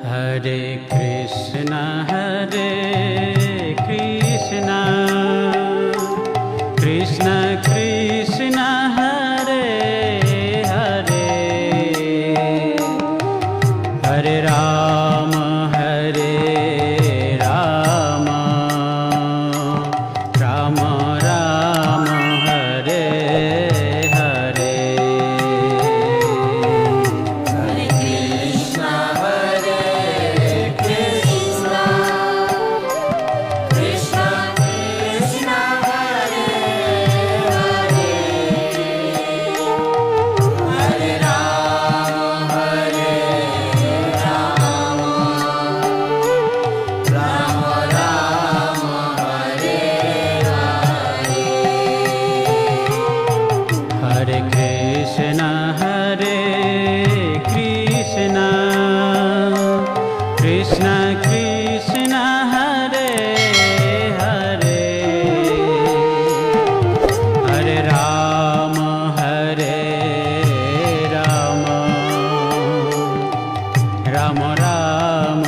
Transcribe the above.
Hare Krishna Krishna Krishna Hare Hare, Hare Ram Ram Ram Hare Hare. Hare Krishna Krishna Krishna Hare Hare, Hare Ram Ram Ram Hare Hare. Hare Krishna Krishna Krishna Hare Hare, Hare Ram Ram Ram